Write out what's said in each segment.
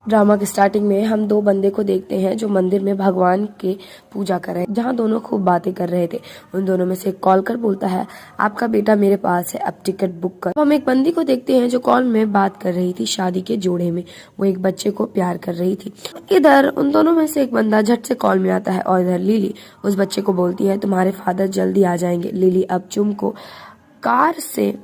Drama के starting में हम दो बंदे को देखते हैं जो मंदिर में भगवान के पूजा कर रहे हैं, जहाँ दोनों खूब बातें कर रहे थे। उन दोनों में से एक कॉल कर बोलता है, आपका बेटा मेरे पास है, अब टिकट बुक कर। हम एक बंदी को देखते हैं जो कॉल में बात कर रही थी शादी के जोड़े में। वो एक बच्चे को प्यार कर रही थी। इधर उन दोनों में से एक बंदा झट से कॉल में आता है और इधर लिली उस बच्चे को बोलती है, तुम्हारे फादर जल्दी आ जाएंगे। लिली अब चुम को कार से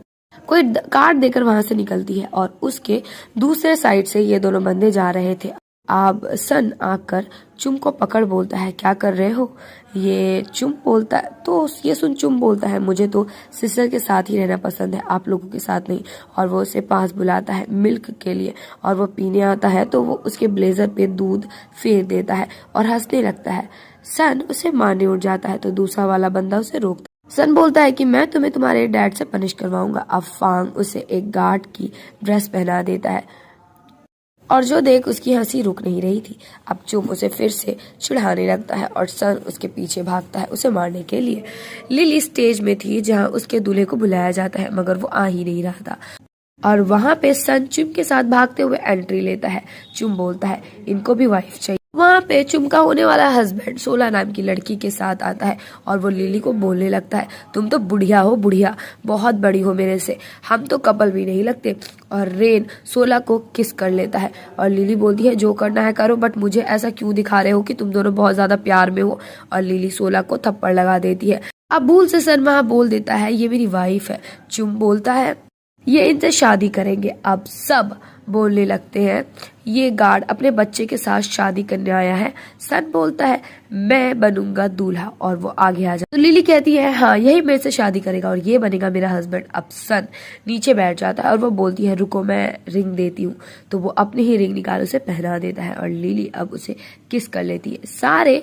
कोई कार्ड देकर वहां से निकलती है और उसके दूसरे साइड से ये दोनों बंदे जा रहे थे। अब सन आकर चुम को पकड़ बोलता है, क्या कर रहे हो? ये चुम बोलता है तो ये सुन चुम बोलता है, मुझे तो सिस्टर के साथ ही रहना पसंद है, आप लोगों के साथ नहीं। और वो उसे पास बुलाता है मिल्क के लिए और वो पीने आता है तो वो उसके ब्लेजर पे दूध फेर देता है और हंसने लगता है। सन उसे मारने उठ जाता है तो दूसरा वाला बंदा उसे रोकता है। सन बोलता है कि मैं तुम्हें तुम्हारे डैड से पनिश करवाऊंगा। अब फांग उसे एक गार्ड की ड्रेस पहना देता है और जो देख उसकी हंसी रुक नहीं रही थी। अब चुम उसे फिर से चिढ़ाने लगता है और सन उसके पीछे भागता है उसे मारने के लिए। लिली स्टेज में थी जहां उसके दूल्हे को बुलाया जाता है मगर वो आ ही नहीं रहा था और वहां पे सन चुम के साथ भागते हुए एंट्री लेता है। चुम बोलता है, इनको भी वाइफ चाहिए। वहां पे चुम का होने वाला हस्बैंड 16 नाम की लड़की के साथ आता है और वो लिली को बोलने लगता है, तुम तो बुढ़िया हो, बुढ़िया बहुत बड़ी हो मेरे से, हम तो कपल भी नहीं लगते। और रेन 16 को किस कर लेता है और लिली बोलती है, जो करना है करो, बट मुझे ऐसा क्यों दिखा रहे हो कि तुम दोनों बहुत ज्यादा प्यार में हो। और लिली 16 को थप्पड़ लगा देती है। अब भूल से सन वहां बोल देता है, ये मेरी वाइफ है। चुम बोलता है, ये इनसे शादी करेंगे। अब सब बोलने लगते हैं, ये गार्ड अपने बच्चे के साथ शादी करने आया है। सन बोलता है, मैं बनूंगा दूल्हा और वो आगे आ जाता। तो लिली कहती है, हाँ यही मेरे से शादी करेगा और ये बनेगा मेरा हस्बैंड। अब सन नीचे बैठ जाता है और वो बोलती है, रुको मैं रिंग देती हूँ। तो वो अपनी ही रिंग निकाल उसे पहना देता है और लिली अब उसे किस कर लेती है। सारे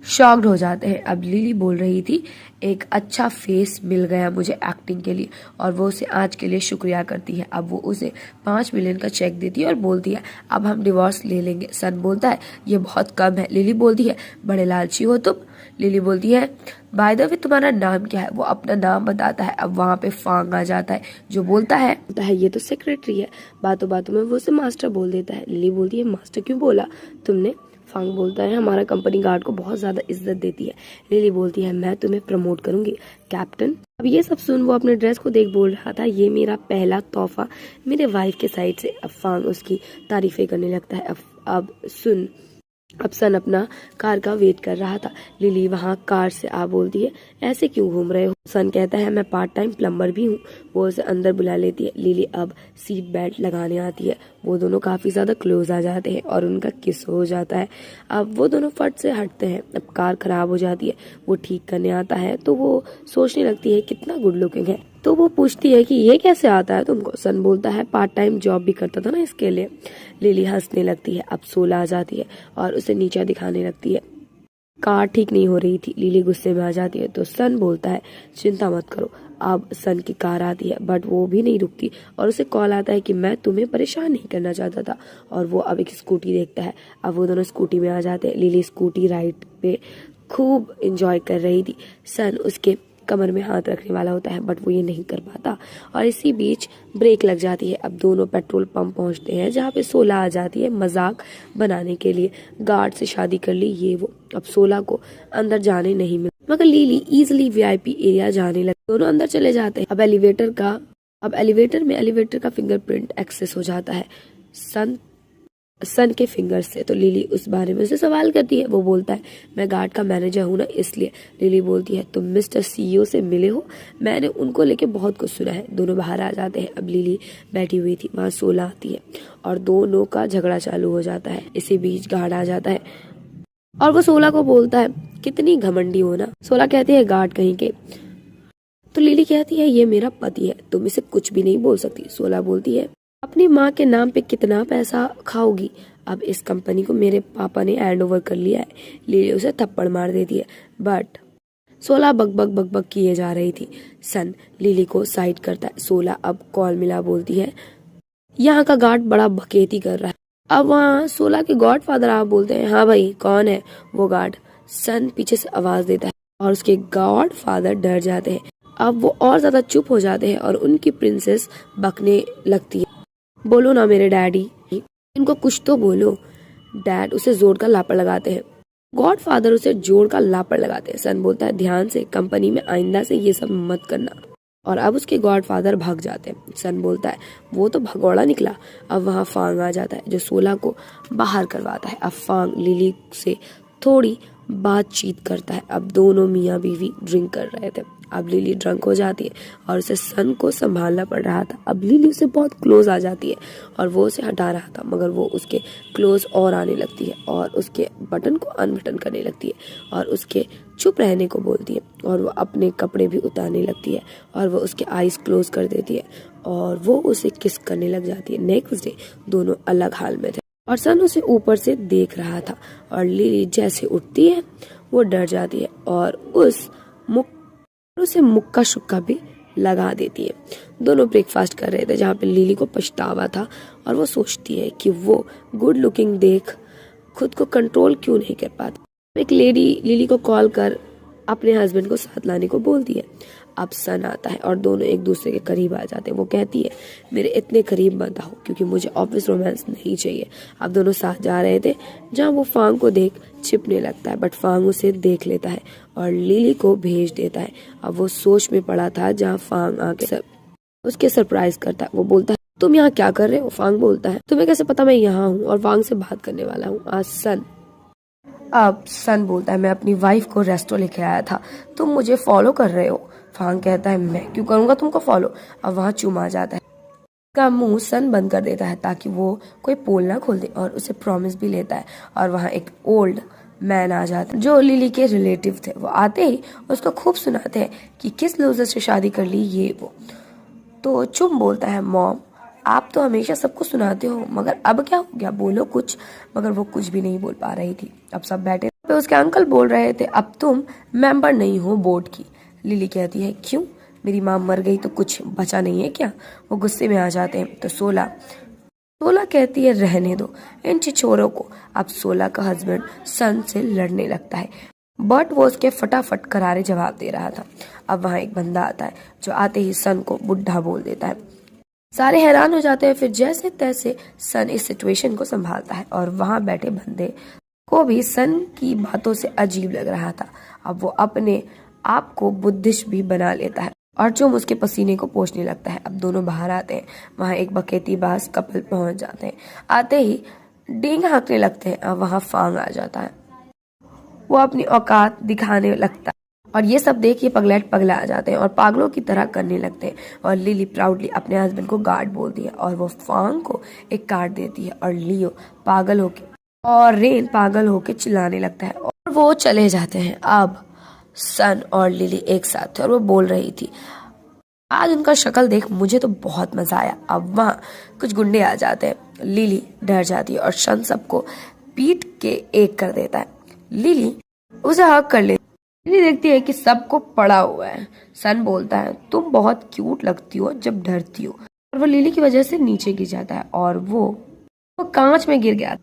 शॉक्ड हो जाते हैं। अब लिली बोल रही थी, एक अच्छा फेस मिल गया मुझे एक्टिंग के लिए और वो उसे आज के लिए शुक्रिया करती है। अब वो उसे 5 मिलियन का चेक देती है और बोलती है, अब हम डिवोर्स ले लेंगे। सन बोलता है, ये बहुत कम है। लिली बोलती है, बड़े लालची हो तुम। लिली बोलती है, बाय द वे तुम्हारा नाम क्या है? वो अपना नाम बताता है। अब वहाँ पे फांग आ जाता है जो बोलता है ये तो सेक्रेटरी है। बातों बातों में वो उसे मास्टर बोल देता है। लिली बोलती है, मास्टर क्यों बोला तुमने? फांग बोलता है, हमारा कंपनी गार्ड को बहुत ज्यादा इज्जत देती है। लिली बोलती है, मैं तुम्हें प्रमोट करूंगी कैप्टन। अब ये सब सुन वो अपने ड्रेस को देख बोल रहा था, ये मेरा पहला तोहफा मेरे वाइफ के साइड से। अब फांग उसकी तारीफें करने लगता है। अब सन अपना कार का वेट कर रहा था। लिली वहाँ कार से आ बोलती है, ऐसे क्यों घूम रहे हो? सन कहता है, मैं पार्ट टाइम प्लम्बर भी हूँ। वो उसे अंदर बुला लेती है। लिली अब सीट बेल्ट लगाने आती है। वो दोनों काफी ज्यादा क्लोज आ जाते हैं और उनका किस हो जाता है। अब वो दोनों फट से हटते हैं। अब कार खराब हो जाती है। वो ठीक करने आता है तो वो सोचने लगती है, कितना गुड लुकिंग है। तो वो पूछती है कि ये कैसे आता है तुमको? सन बोलता है, पार्ट टाइम जॉब भी करता था ना इसके लिए। लिली हंसने लगती है। अब 16 आ जाती है और उसे नीचा दिखाने लगती है। कार ठीक नहीं हो रही थी। लिली गुस्से में आ जाती है तो सन बोलता है, चिंता मत करो। अब सन की कार आती है बट वो भी नहीं रुकती और उसे कॉल आता है कि मैं तुम्हें परेशान नहीं करना चाहता था। और वो अब एक स्कूटी देखता है। अब वो दोनों स्कूटी में आ जाते हैं। लिली स्कूटी राइड पे खूब एंजॉय कर रही थी। सन उसके कमर में हाथ रखने वाला होता है बट वो ये नहीं कर पाता और इसी बीच ब्रेक लग जाती है। अब दोनों पेट्रोल पंप पहुंचते हैं जहाँ पे 16 आ जाती है मजाक बनाने के लिए, गार्ड से शादी कर ली ये वो। अब 16 को अंदर जाने नहीं मिला मगर लिली इजिली वीआईपी एरिया जाने लगी। दोनों अंदर चले जाते हैं। अब एलिवेटर का फिंगरप्रिंट एक्सेस हो जाता है सन के फिंगर से। तो लिली उस बारे में उसे सवाल करती है। वो बोलता है, मैं गार्ड का मैनेजर हूँ ना इसलिए। लिली बोलती है, तुम मिस्टर सीईओ से मिले हो? मैंने उनको लेके बहुत कुछ सुना है। दोनों बाहर आ जाते हैं। अब लिली बैठी हुई थी, वहाँ 16 आती है और दोनों का झगड़ा चालू हो जाता है। इसी बीच गार्ड आ जाता है और वो 16 को बोलता है, कितनी घमंडी हो ना। 16 कहती है, गार्ड कहीं के। तो लिली कहती है, ये मेरा पति है, तुम इसे कुछ भी नहीं बोल सकती। 16 बोलती है, अपनी माँ के नाम पे कितना पैसा खाओगी? अब इस कंपनी को मेरे पापा ने हैंड ओवर कर लिया है। लिली उसे थप्पड़ मार देती है बट 16 बक किए जा रही थी। सन लिली को साइड करता है। 16 अब कॉल मिला बोलती है, यहाँ का गार्ड बड़ा बकेती कर रहा है। अब वहाँ 16 के गॉड फादर आप बोलते हैं, हाँ भाई कौन है वो गार्ड? सन पीछे से आवाज देता है और उसके गॉड फादर डर जाते हैं। अब वो और ज्यादा चुप हो जाते हैं और उनकी प्रिंसेस बकने लगती है, बोलो ना मेरे डैडी। इनको कुछ तो बोलो। डैड उसे जोर का लापड़ लगाते हैं। गॉडफादर उसे जोर का लापड़ लगाते हैं। सन बोलता है ध्यान से, कंपनी में आइंदा से ये सब मत करना। और अब उसके गॉडफादर भाग जाते हैं। सन बोलता है वो तो भगौड़ा निकला। अब वहाँ फांग आ जाता है जो सोला को बाहर करवाता है। अब फांग लिली से थोड़ी बातचीत करता है। अब दोनों मियाँ बीवी ड्रिंक कर रहे थे। अब लिली ड्रंक हो जाती है और उसे सन को संभालना पड़ रहा था। अब लिली उसे बहुत क्लोज आ जाती है और वो उसे हटा रहा था, मगर वो उसके क्लोज और आने लगती है और उसके बटन को अनबटन करने लगती है और उसके चुप रहने को बोलती है और वो अपने कपड़े भी उतारने लगती है और वो उसके आईज क्लोज कर देती है और वो उसे किस करने लग जाती है। नेक्स्ट डे दोनों अलग हाल में थे और सन उसे ऊपर से देख रहा था और लिली जैसे उठती है वो डर जाती है और उसे मुक्का शुक्का भी लगा देती है। दोनों ब्रेकफास्ट कर रहे थे जहाँ पे लिली को पछतावा था और वो सोचती है कि वो गुड लुकिंग देख खुद को कंट्रोल क्यों नहीं कर पाती। एक लेडी लिली को कॉल कर अपने हस्बैंड को साथ लाने को बोलती है। अब सन आता है और दोनों एक दूसरे के करीब आ जाते हैं। वो कहती है मेरे इतने करीब मत आओ क्योंकि मुझे ऑफिस रोमांस नहीं चाहिए। अब दोनों साथ जा रहे थे जहाँ वो फांग को देख छिपने लगता है, बट फांग उसे देख लेता है और लिली को भेज देता है। अब वो सोच में पड़ा था जहाँ फांग आके उसके सरप्राइज करता है। वो बोलता है तुम यहाँ क्या कर रहे हो। फांग बोलता है तुम्हें कैसे पता मैं यहाँ हूँ और फांग से बात करने वाला हूँ आज सन। अब सन बोलता है मैं अपनी वाइफ को रेस्टो लेके आया था, तुम मुझे फॉलो कर रहे हो। फांग कहता है मैं क्यों करूंगा तुमको फॉलो। अब वहाँ चूम आ जाता है। का मुंह सन बंद कर देता है ताकि वो कोई पोल ना खोल दे और उसे प्रॉमिस भी लेता है और वहाँ एक ओल्ड मैन आ जाता है जो लिली के रिलेटिव थे। वो आते ही उसको खूब सुनाते हैं कि किस लूजर से शादी कर ली ये वो। तो चुम बोलता है मॉम आप तो हमेशा सबको सुनाते हो मगर अब क्या हो गया, बोलो कुछ। मगर वो कुछ भी नहीं बोल पा रही थी। अब सब बैठे पे उसके अंकल बोल रहे थे अब तुम मेंबर नहीं हो बोर्ड की। लिली कहती है क्यों, मेरी माँ मर गई तो कुछ बचा नहीं है क्या। वो गुस्से में आ जाते हैं। तो सोला कहती है रहने दो इन छिछोरों को। अब सोला का हस्बैंड सन से लड़ने लगता है बट वो उसके फटाफट करारे जवाब दे रहा था। अब वहाँ एक बंदा आता है जो आते ही सन को बुढ़ा बोल देता है। सारे हैरान हो जाते हैं। फिर जैसे तैसे सन इस सिचुएशन को संभालता है और वहाँ बैठे बंदे को भी सन की बातों से अजीब लग रहा था। अब वो अपने आप को बुद्धिस्ट भी बना लेता है और चुम उसके पसीने को पोंछने लगता है। अब दोनों बाहर आते हैं। वहाँ एक बकेतीबाज कपल पहुंच जाते हैं। आते ही डींग हाँकने लगते हैं। अब वहाँ फांग आ जाता है। वो अपनी औकात दिखाने लगता है और ये सब देख ये पगला आ जाते हैं और पागलों की तरह करने लगते हैं। और लिली प्राउडली अपने हस्बैंड को गार्ड बोलती है और वो फांग को एक कार्ड देती है और लियो पागल होके और रेन पागल होके चिल्लाने लगता है और वो चले जाते हैं। अब सन और लिली एक साथ थे और वो बोल रही थी आज उनका शक्ल देख मुझे तो बहुत मजा आया। अब वहाँ कुछ गुंडे आ जाते हैं। लिली डर जाती है और सन सबको पीट के एक कर देता है। लिली उसे हक कर लेती। लिली देखती है कि सबको पड़ा हुआ है। सन बोलता है तुम बहुत क्यूट लगती हो जब डरती हो और वो लिली की वजह से नीचे गिर जाता है और वो कांच में गिर गया।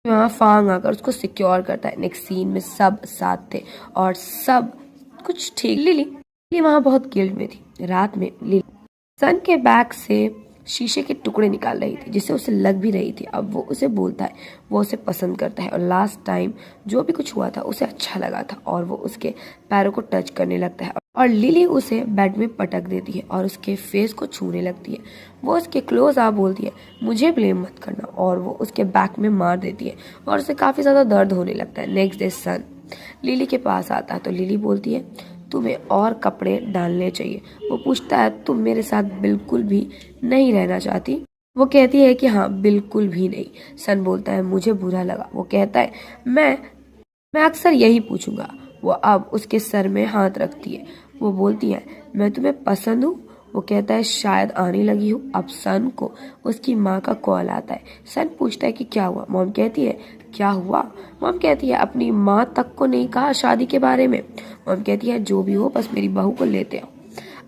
वहाँ फांग आकर उसको सिक्योर करता है। नेक्स्ट सीन में सब साथ थे और सब कुछ ठीक। लिली वहाँ बहुत गिल्ट में थी। रात में लिली सन के बैग से शीशे के टुकड़े निकाल रही थी जिससे उसे लग भी रही थी। अब वो उसे बोलता है वो उसे पसंद करता है और लास्ट टाइम जो भी कुछ हुआ था उसे अच्छा लगा था और वो उसके पैरों को टच करने लगता है और लिली उसे बेड में पटक देती है और उसके फेस को छूने लगती है। वो उसके क्लोज आ बोलती है मुझे ब्लेम मत करना और वो उसके बैक में मार देती है और उसे काफी ज्यादा दर्द होने लगता है। नेक्स्ट डे सन लिली के पास आता है तो लिली बोलती है तुम्हें और कपड़े डालने चाहिए। वो पूछता है तुम मेरे साथ बिल्कुल भी नहीं रहना चाहती। वो कहती है कि हाँ बिल्कुल भी नहीं। सन बोलता है मुझे बुरा लगा। वो कहता है मैं अक्सर यही पूछूंगा। वो अब उसके सर में हाथ रखती है। वो बोलती है मैं तुम्हें पसंद हूँ। वो कहता है शायद आने लगी हूँ। अब सन को उसकी माँ का कॉल आता है। सन पूछता है कि क्या हुआ। मॉम कहती है क्या हुआ। मॉम कहती है अपनी माँ तक को नहीं कहा शादी के बारे में। मॉम कहती है जो भी हो बस मेरी बहू को लेते आओ।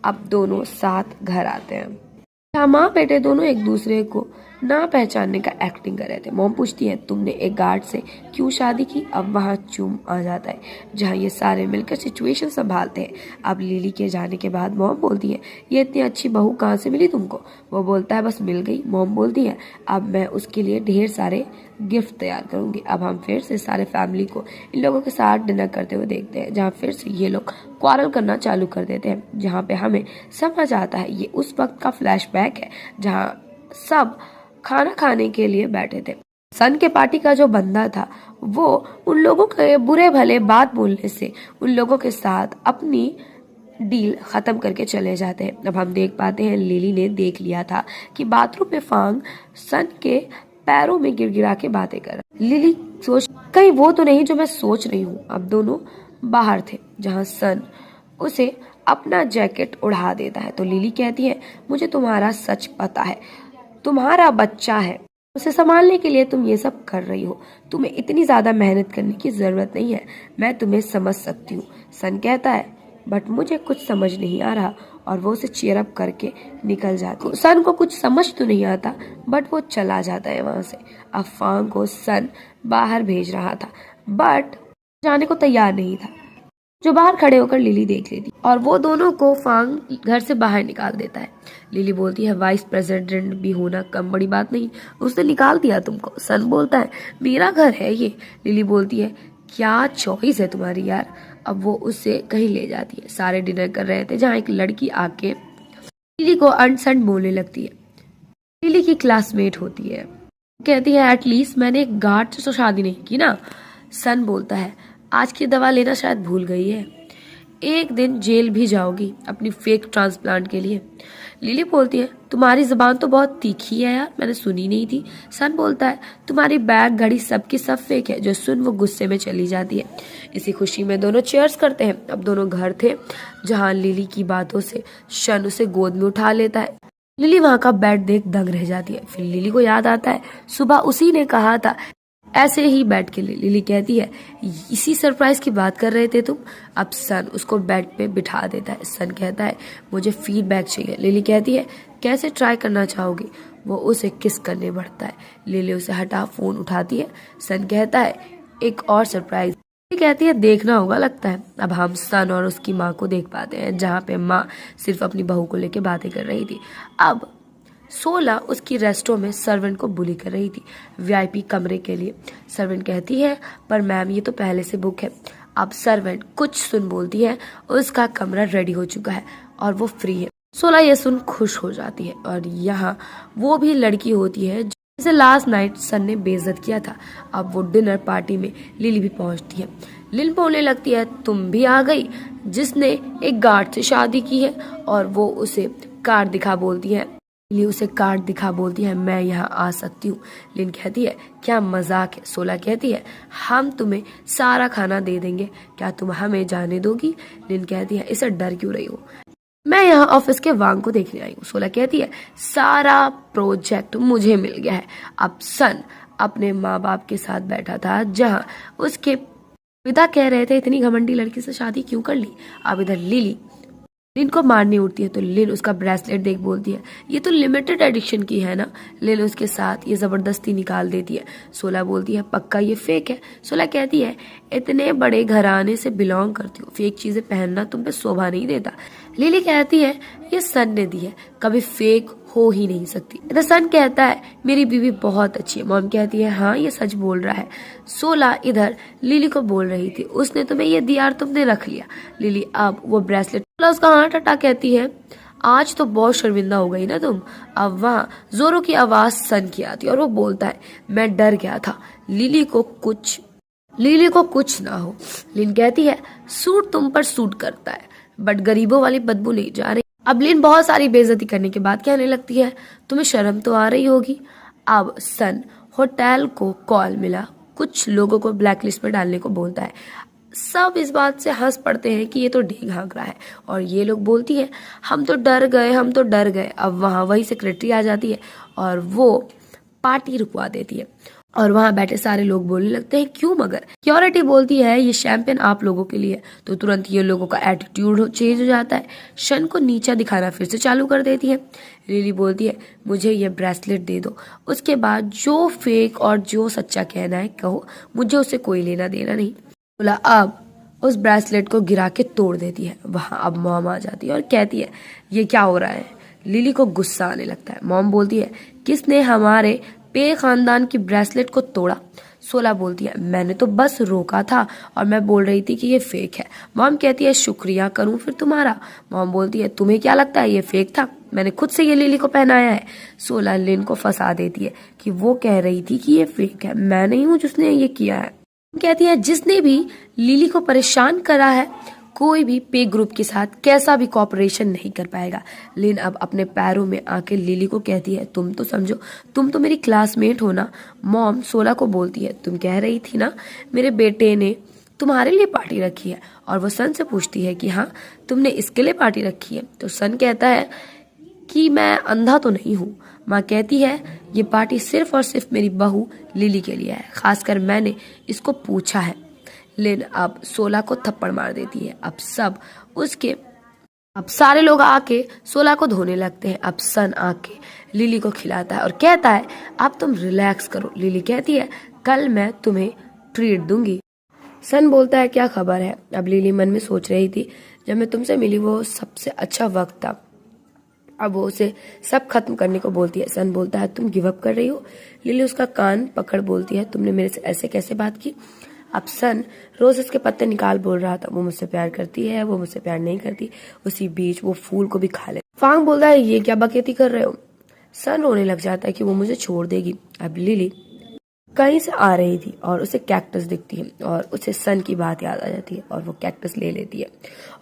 अब दोनों साथ घर आते हैं। माँ बेटे दोनों एक दूसरे को ना पहचानने का एक्टिंग कर रहे थे। मॉम पूछती है तुमने एक गार्ड से क्यों शादी की? अब वहाँ चूम आ जाता है जहाँ ये सारे मिलकर सिचुएशन संभालते हैं। अब लिली के जाने के बाद मॉम बोलती है ये इतनी अच्छी बहू कहाँ से मिली तुमको? वो बोलता है बस मिल गई। मॉम बोलती है अब मैं उसके लिए ढेर सारे गिफ्ट तैयार करूंगी। अब हम फिर से सारे फैमिली को इन लोगों के साथ डिनर करते हुए देखते हैं जहाँ फिर से ये लोग क्वारल करना चालू कर देते हैं, जहाँ पे हमें समझ आता है ये उस वक्त का फ्लैशबैक है जहाँ सब खाना खाने के लिए बैठे थे। सन के पार्टी का जो बंदा था वो उन लोगों के बुरे भले बात बोलने से उन लोगों के साथ अपनी डील खत्म करके चले जाते हैं। अब हम देख पाते हैं लिली ने देख लिया था कि बाथरूम में फांग सन के पैरों में गिड़गिड़ा के बातें कर रहा। लिली सोच कहीं वो तो नहीं जो मैं सोच रही हूँ। अब दोनों बाहर थे जहाँ सन उसे अपना जैकेट उड़ा देता है तो लिली कहती है मुझे तुम्हारा सच पता है, तुम्हारा बच्चा है, उसे संभालने के लिए तुम ये सब कर रही हो, तुम्हें इतनी ज्यादा मेहनत करने की जरूरत नहीं है, मैं तुम्हें समझ सकती हूँ। सन कहता है बट मुझे कुछ समझ नहीं आ रहा और वो उसे चीयर अप करके निकल जाती है। सन को कुछ समझ तो नहीं आता बट वो चला जाता है वहां से। अब फांग को सन बाहर भेज रहा था बट जाने को तैयार नहीं था, जो बाहर खड़े होकर लिली देख लेती और वो दोनों को फांग घर से बाहर निकाल देता है। लिली बोलती है वाइस प्रेसिडेंट भी होना कम बड़ी बात नहीं, उसने निकाल दिया तुमको। सन बोलता है मेरा घर है ये। लिली बोलती है क्या चॉइस है तुम्हारी यार। अब वो उससे कहीं ले जाती है। सारे डिनर कर रहे थे जहाँ एक लड़की आके लिली को अनसन बोलने लगती है। लिली की क्लासमेट होती है, कहती है एटलीस्ट मैंने एक गार्ड से तो शादी नहीं की ना। सन बोलता है आज की दवा लेना शायद भूल गई है, एक दिन जेल भी जाओगी अपनी फेक ट्रांसप्लांट के लिए। लिली बोलती है तुम्हारी जुबान तो बहुत तीखी है यार, मैंने सुनी नहीं थी। सन बोलता है तुम्हारी बैग घड़ी सबकी सब फेक है। जो सुन वो गुस्से में चली जाती है। इसी खुशी में दोनों चीयर्स करते हैं। अब दोनों घर थे जहाँ लिली की बातों से शन उसे गोद में उठा लेता है। लिली वहाँ का बेड देख दंग रह जाती है। फिर लिली को याद आता है सुबह उसी ने कहा था ऐसे ही बेड के लिए। लिली कहती है इसी सरप्राइज की बात कर रहे थे तुम। अब सन उसको बेड पे बिठा देता है। सन कहता है मुझे फीडबैक चाहिए। लिली कहती है कैसे ट्राई करना चाहोगी? वो उसे किस करने बढ़ता है। लिली उसे हटा फोन उठाती है। सन कहता है एक और सरप्राइज। लिली कहती है देखना होगा लगता है। अब हम सन और उसकी माँ को देख पाते हैं जहाँ पे माँ सिर्फ अपनी बहू को लेके बातें कर रही थी। अब 16 उसकी रेस्टो में सर्वेंट को बुली कर रही थी वीआईपी कमरे के लिए। सर्वेंट कहती है पर मैम ये तो पहले से बुक है। अब सर्वेंट कुछ सुन बोलती है उसका कमरा रेडी हो चुका है और वो फ्री है। 16 ये सुन खुश हो जाती है और यहाँ वो भी लड़की होती है जिसे लास्ट नाइट सन ने बेइज्जत किया था। अब वो डिनर पार्टी में लिली भी पहुंचती है। लिल बोलने लगती है तुम भी आ गई, जिसने एक गार्ड से शादी की है। और वो उसे कार्ड दिखा बोलती है। लिली उसे कार्ड दिखा बोलती है मैं यहाँ आ सकती हूँ। लिन कहती है क्या मजाक है। 16 कहती है हम तुम्हें सारा खाना दे देंगे, क्या तुम हमें जाने दोगी? लिन कहती है इसे डर क्यों रही हो, मैं यहाँ ऑफिस के वांग को देखने आई हूँ। 16 कहती है सारा प्रोजेक्ट मुझे मिल गया है। अब सन अपने माँ बाप के साथ बैठा था जहाँ उसके पिता कह रहे थे इतनी घमंडी लड़की से शादी क्यों कर ली। अब इधर लिली लिन को मारने उठती है तो लिन उसका ब्रेसलेट देख बोलती है ये तो लिमिटेड एडिशन की है ना। लिन उसके साथ ये जबरदस्ती निकाल देती है। 16 बोलती है पक्का ये फेक है। 16 कहती है इतने बड़े घराने से बिलोंग करती हो, फेक चीजें पहनना तुम पे शोभा नहीं देता। लिली कहती है ये सन ने दी है, कभी फेक हो ही नहीं सकती। इधर सन कहता है मेरी बीवी बहुत अच्छी है। मॉम कहती है हाँ ये सच बोल रहा है। 16 इधर लिली को बोल रही थी उसने तुम्हें ये दिया और तुमने रख लिया। लिली अब वो ब्रेसलेट उसका हाथ हटा कहती है आज तो बहुत शर्मिंदा हो गई ना तुम। अब वहाँ जोरों की आवाज सन की आती है और वो बोलता है मैं डर गया था लिली को कुछ ना हो। लिन कहती है सूट तुम पर सूट करता है बट गरीबों वाली बदबू नहीं जा रही। अब लिन बहुत सारी बेइज्जती करने के बाद कहने लगती है तुम्हें शर्म तो आ रही होगी। अब सन होटल को कॉल मिला, कुछ लोगों को ब्लैकलिस्ट में डालने को बोलता है। सब इस बात से हंस पड़ते हैं कि ये तो ढींग हाँक रहा है और ये लोग बोलती है हम तो डर गए। अब वहाँ वही सेक्रेटरी आ जाती है और वो पार्टी रुकवा देती है और वहां बैठे सारे लोग बोलने लगते हैं क्यों, मगर सिक्योरिटी बोलती है ये शैंपेन आप लोगों के लिए। तो तुरंत ये लोगों का एटीट्यूड चेंज हो जाता है। शन को नीचा दिखाना फिर से चालू कर देती है। लिली बोलती है मुझे ये ब्रेसलेट दे दो, उसके बाद जो फेक और जो सच्चा कहना है कहो, मुझे उससे कोई लेना देना नहीं। बोला अब उस ब्रेसलेट को गिरा के तोड़ देती है। वहां अब मॉम आ जाती है और कहती है ये क्या हो रहा है। लिली को गुस्सा आने लगता है। मॉम बोलती है किसने हमारे पे खानदान की ब्रेसलेट को तोड़ा। सोला बोलती है मैंने तो बस रोका था और मैं बोल रही थी कि ये फेक है। मॉम कहती है शुक्रिया करूं फिर तुम्हारा। मॉम बोलती है तुम्हें क्या लगता है ये फेक था, मैंने खुद से ये लिली को पहनाया है। सोला लिन को फंसा देती है कि वो कह रही थी कि ये फेक है, मैं नहीं हूं जिसने ये किया है। कहती है जिसने भी लिली को परेशान करा है कोई भी पे ग्रुप के साथ कैसा भी कॉपरेशन नहीं कर पाएगा। लिन अब अपने पैरों में आके लिली को कहती है तुम तो समझो, तुम तो मेरी क्लासमेट हो ना। मॉम सोला को बोलती है तुम कह रही थी ना मेरे बेटे ने तुम्हारे लिए पार्टी रखी है, और वो सन से पूछती है कि हाँ तुमने इसके लिए पार्टी रखी है। तो सन कहता है कि मैं अंधा तो नहीं हूँ। माँ कहती है ये पार्टी सिर्फ और सिर्फ मेरी बहू लिली के लिए है, खासकर मैंने इसको पूछा है। लिन अब सोला को थप्पड़ मार देती है। अब सारे लोग आके सोला को धोने लगते हैं। अब सन आके लिली को खिलाता है और कहता है अब तुम रिलैक्स करो। लिली कहती है कल मैं तुम्हें ट्रीट दूंगी। सन बोलता है क्या खबर है। अब लिली मन में सोच रही थी जब मैं तुमसे मिली वो सबसे अच्छा वक्त था, अब वो उसे सब खत्म करने को बोलती है। सन बोलता है तुम गिव अप कर रही हो। लिली उसका कान पकड़ बोलती है तुमने मेरे से ऐसे कैसे बात की। अब सन रोजेस के पत्ते निकाल बोल रहा था वो मुझसे प्यार करती है, वो मुझसे प्यार नहीं करती। उसी बीच वो फूल को भी खा ले। फांग बोलता है ये क्या बकैती कर रहे हो। सन रोने लग जाता है कि वो मुझे छोड़ देगी। अब लिली कहीं से आ रही थी और उसे कैक्टस दिखती है और उसे सन की बात याद आ जाती है और वो कैक्टस ले लेती है।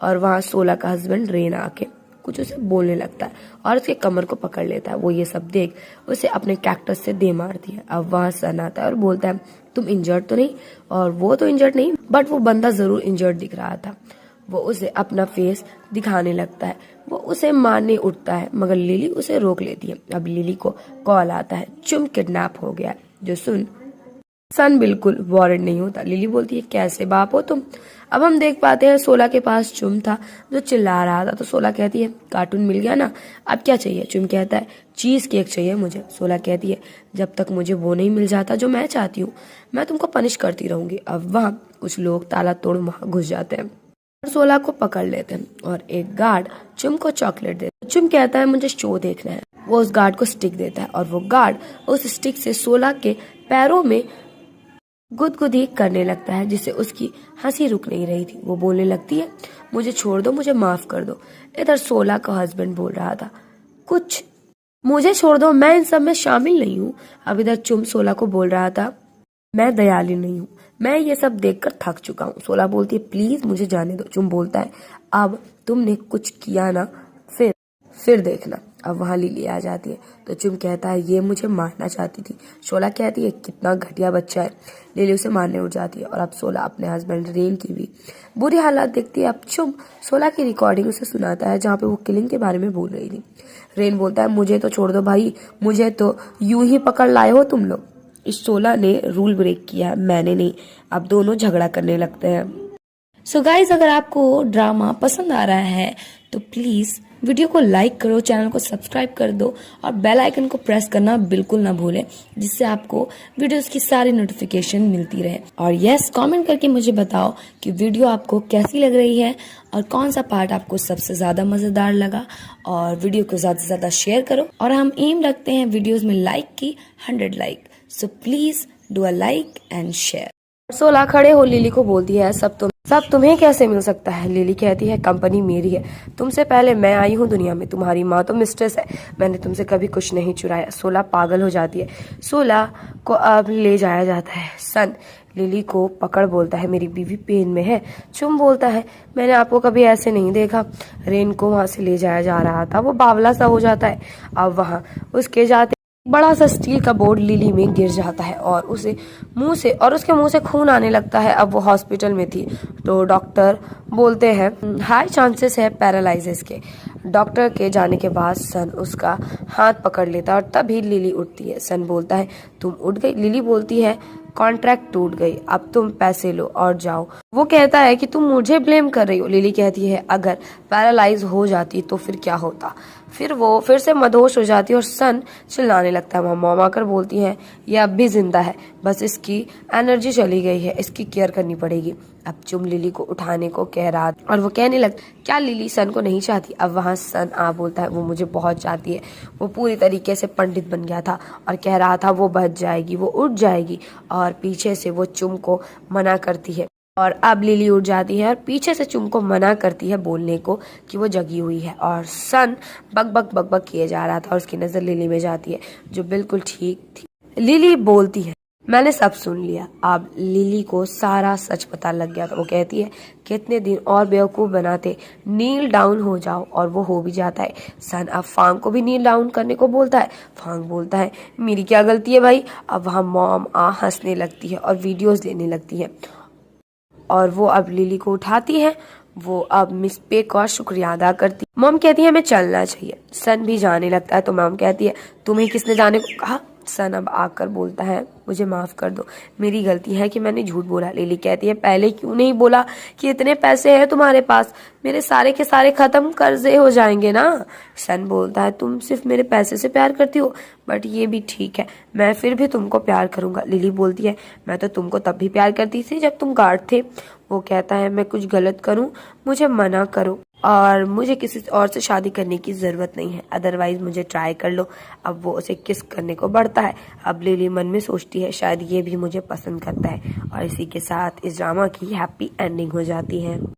और वहां सोला का हस्बैंड रेन आके कुछ उसे बोलने लगता है और उसके कमर को पकड़ लेता है। वो ये सब देख उसे अपने कैक्टस से दे मारती है। अब वहां सन आता है और बोलता है तुम इंजर्ड तो नहीं, और वो तो इंजर्ड नहीं बट वो बंदा जरूर इंजर्ड दिख रहा था। वो उसे अपना फेस दिखाने लगता है। वो उसे मारने उठता है मगर लिली उसे रोक लेती है। अब लिली को कॉल आता है चुम किडनैप हो गया, जो सुन सन बिल्कुल वॉरेंट नहीं होता। लिली बोलती है कैसे बाप हो तुम। अब हम देख पाते हैं सोला के पास चुम था जो चिल्ला रहा था। तो सोला कहती है कार्टून मिल गया ना, अब क्या चाहिए। चुम कहता है चीज केक चाहिए मुझे। सोला कहती है जब तक मुझे वो नहीं मिल जाता जो मैं चाहती हूँ मैं तुमको पनिश करती रहूंगी। अब वहाँ कुछ लोग ताला तोड़ वहां घुस जाते हैं और सोला को पकड़ लेते हैं और एक गार्ड चुम को चॉकलेट देता है। चुम कहता है मुझे शो देखना है। वो उस गार्ड को स्टिक देता है और वो गार्ड उस स्टिक से सोला के पैरों में गुदगुदी करने लगता है जिससे उसकी हंसी रुक नहीं रही थी। वो बोलने लगती है मुझे छोड़ दो, मुझे माफ कर दो। इधर सोला का हस्बैंड बोल रहा था कुछ मुझे छोड़ दो, मैं इन सब में शामिल नहीं हूँ। अब इधर चुम सोला को बोल रहा था मैं दयालु नहीं हूँ, मैं ये सब देखकर थक चुका हूँ। सोला बोलती है प्लीज मुझे जाने दो। चुम बोलता है अब तुमने कुछ किया ना फिर देखना। अब वहां लिली आ जाती है तो चुम कहता है ये मुझे मारना चाहती थी। सोला कहती है कितना घटिया बच्चा है। लिली उसे मारने उठ जाती है और अब सोला अपने हस्बैंड रेन की भी बुरी हालत देखती है। अब चुम सोला की रिकॉर्डिंग उसे सुनाता है जहाँ पे वो किलिंग के बारे में बोल रही थी। रेन बोलता है मुझे तो छोड़ दो भाई, मुझे तो यूं ही पकड़ लाए हो तुम लोग। इस सोला ने रूल ब्रेक किया है, मैंने नहीं। अब दोनों झगड़ा करने लगते हैं। सो गाइज अगर आपको ड्रामा पसंद आ रहा है तो प्लीज वीडियो को लाइक करो, चैनल को सब्सक्राइब कर दो और बेल आइकन को प्रेस करना बिल्कुल ना भूलें जिससे आपको वीडियोस की सारी नोटिफिकेशन मिलती रहे। और यस कमेंट करके मुझे बताओ कि वीडियो आपको कैसी लग रही है और कौन सा पार्ट आपको सबसे ज्यादा मजेदार लगा। और वीडियो को ज्यादा से ज्यादा शेयर करो और हम एम रखते हैं वीडियोज में लाइक की 100 like. So please do a like and share. सोला खड़े हो लिली को बोलती है सब तुम्हें कैसे मिल सकता है। लिली कहती है कंपनी मेरी है, तुमसे पहले मैं आई हूँ दुनिया में, तुम्हारी माँ तो मिस्ट्रेस है, मैंने तुमसे कभी कुछ नहीं चुराया। सोला पागल हो जाती है। सोला को अब ले जाया जाता है। सन लिली को पकड़ बोलता है मेरी बीवी पेन में है। चुम बोलता है मैंने आपको कभी ऐसे नहीं देखा। रेन को वहां से ले जाया जा रहा था, वो बावला सा हो जाता है। अब वहां उसके जाते बड़ा सा स्टील का बोर्ड लिली में गिर जाता है और उसके मुंह से खून आने लगता है। अब वो हॉस्पिटल में थी तो डॉक्टर बोलते हैं हाई चांसेस है पैरालिसिस के। डॉक्टर के जाने के बाद सन उसका हाथ पकड़ लेता है और तभी लिली उठती है। सन बोलता है तुम उठ गई। लिली बोलती है कॉन्ट्रैक्ट टूट गई, अब तुम पैसे लो और जाओ। वो कहता है कि तुम मुझे ब्लेम कर रही हो। लिली कहती है अगर पैरालाइज हो जाती तो फिर क्या होता। फिर वो फिर से मदहोश हो जाती है और सन चिल्लाने लगता है। वहाँ मॉम आकर बोलती है ये अब भी जिंदा है, बस इसकी एनर्जी चली गई है, इसकी केयर करनी पड़ेगी। अब चुम लिली को उठाने को कह रहा और वो कहने लगता क्या लिली सन को नहीं चाहती। अब वहाँ सन बोलता है वो मुझे बहुत चाहती है, वो पूरी तरीके से पंडित बन गया था और कह रहा था वो बच जाएगी, वो उठ जाएगी। और पीछे से वो चुम को मना करती है और अब लिली उठ जाती है और पीछे से चुम को मना करती है बोलने को कि वो जगी हुई है। और सन बक बक बक बक किए जा रहा था और उसकी नजर लिली में जाती है जो बिल्कुल ठीक थी। लिली बोलती है मैंने सब सुन लिया। अब लिली को सारा सच पता लग गया था। वो कहती है कितने दिन और बेवकूफ बनाते, नील डाउन हो जाओ। और वो हो भी जाता है। सन अब फांग को भी नील डाउन करने को बोलता है। फांग बोलता है मेरी क्या गलती है भाई। अब वहाँ मॉम हंसने लगती है और वीडियोस लेने लगती है और वो अब लिली को उठाती है। वो अब मिस पे का शुक्रिया अदा करती। मॉम कहती है हमें चलना चाहिए। सन भी जाने लगता है तो मॉम कहती है तुम्हें किसने जाने को कहा। सन अब आकर बोलता है मुझे माफ कर दो, मेरी गलती है कि मैंने झूठ बोला। लिली कहती है पहले क्यों नहीं बोला कि इतने पैसे हैं तुम्हारे पास, मेरे सारे के सारे खत्म कर्जे हो जाएंगे ना। सन बोलता है तुम सिर्फ मेरे पैसे से प्यार करती हो, बट ये भी ठीक है, मैं फिर भी तुमको प्यार करूंगा। लिली बोलती है मैं तो तुमको तब भी प्यार करती थी जब तुम गार्ड थे। वो कहता है मैं कुछ गलत करूं मुझे मना करो और मुझे किसी और से शादी करने की जरूरत नहीं है, अदरवाइज मुझे ट्राई कर लो। अब वो उसे किस करने को बढ़ता है। अब लिली मन में सोचती है शायद ये भी मुझे पसंद करता है और इसी के साथ इस ड्रामा की हैप्पी एंडिंग हो जाती है।